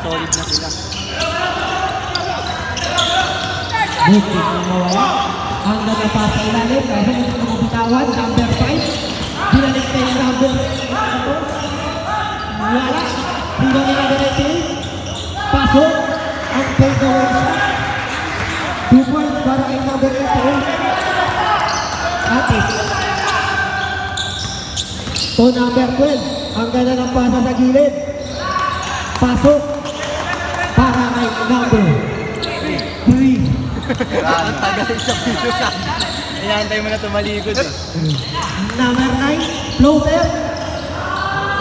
solid na sila. Buti na mawala. Ang nagapa sa ilalim. Kasi ito mga bitawan. Number 5. Binalik na yung number. Wala. Rebound ni number 18. Pasok. Ang fade away shot. 2 points para kay number 18. Atik. To number 12. Ang ganda ng pasa sa gilid. Pasok. Para kay number 3. Ang tagal sa video na. Inaantay mo na tumalikod eh. Number 9, floater.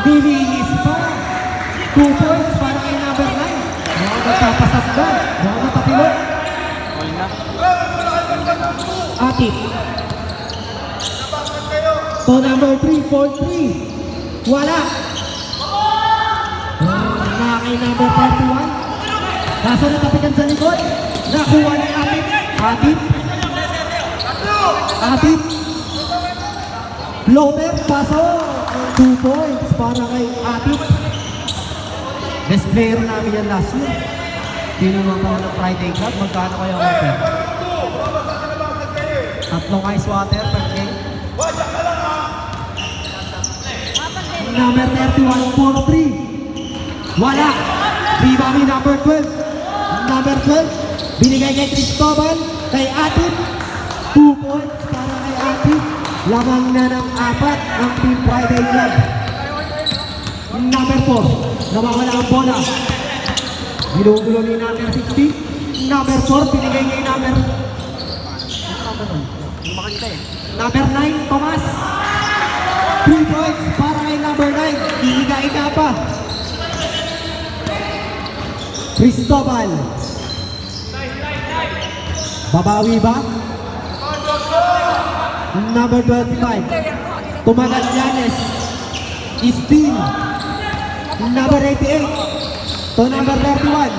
Nilinis pa. 2 points para kay number 9. Mga nagpapasap ba? Mga napapilot. All na. Atik. To number 3, 4-3. Wala. Mga kay number 31. Kaso natapikan sa likod. Nakuha ni Atik. Atik. Atik. Floater, paso. 2 points para kay Atik. Best player namin yan last year. Tinuwa pa ng Friday Cup. Magkano kaya offer? 3 ice water per game. Number 31, 4-3. Wala. Rebound ni number 12. Number 12. Binigay kay Cristobal. Kay Atik. 2 points para kay Atik. Lamang na ng 4 ang Team Friday Club. Number 4. Nawawala ang bola. Ginugulo ni number 60. Number 4. Binigay kay number... Number 9, Tomas. 3 points para kay number 9. Iiga-iga pa. Cristobal. Babawi ba? Number 25. Tumagal Yanes. Steal. Number 88. To number 31.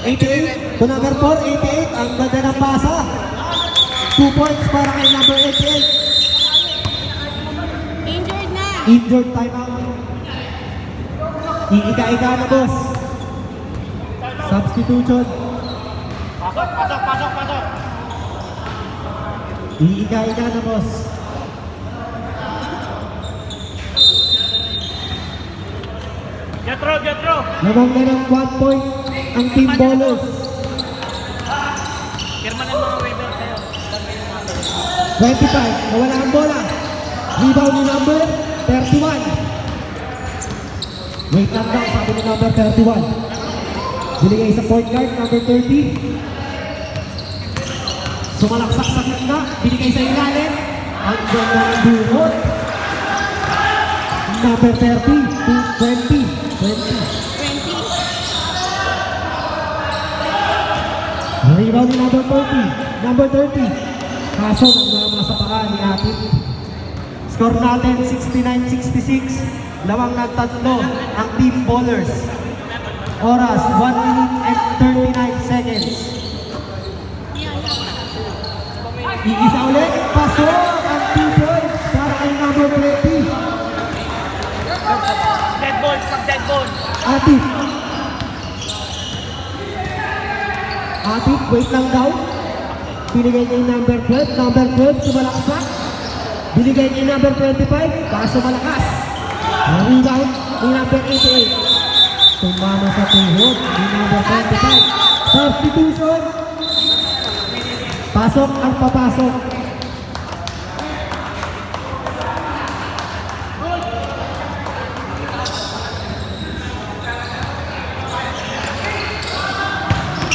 88. To number 4, 88. Ang ganda ng pasa. 2 points para kay number 88. Injured na. Injured timeout. Iiga-iga na, boss. Substitution. Pasok. Iiga-iga na, boss. Jetro. Lamang na ng 1 point ang team bowlers. Pirma ng mga waiver kayo. 25. Nawala ang bola. Rebound ni number 31. Wait lang daw, sabi ni number 31. Binigay sa point guard, number 30. Sumalaksak sa gitna. Binigay sa ilalim. Ang ganda ng buhot. Number 30 to 20. 20. Rebound ni number 30. Number 30. Kaso nagmama sa paa ni Atik. Score natin 69-66. Lawang ng 3 ang team bowlers. Oras 1 minute and 39 seconds. Iisa ulit. Pasok ang 2 points para kay number 20. Dead ball. Atik. Atik, wait lang daw. Binigay niya yung number 12. Number 12, sumalaksak. Binigay niya yung number 25. Kaso malakas. Ang rebound ni number 88. Tumama sa tuhod ni number 25. Substitution. Pasok ang papasok.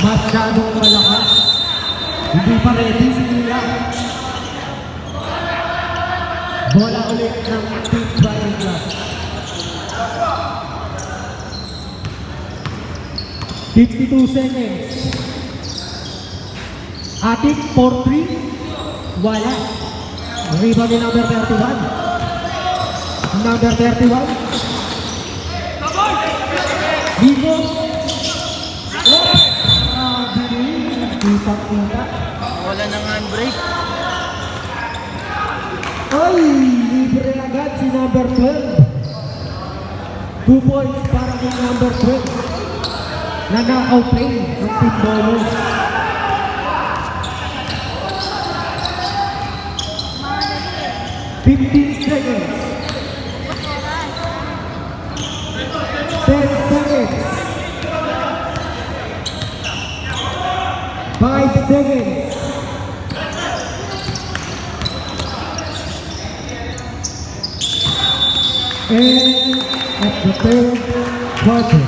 Masyadong malakas. Hindi pa ready si Nila. Bola ulit ng Team Friday Club. 52 seconds. Atik, 4-3. Wala. Rebound ni number 31. Number 31. Vivo. Kita-kita. Wala ng handbrake. Ay, libre agad si number 12. 2 points para kay number 12. na knockout play ng Team Bonus. Seconds. 10 seconds. 5 seconds. And at the third quarter.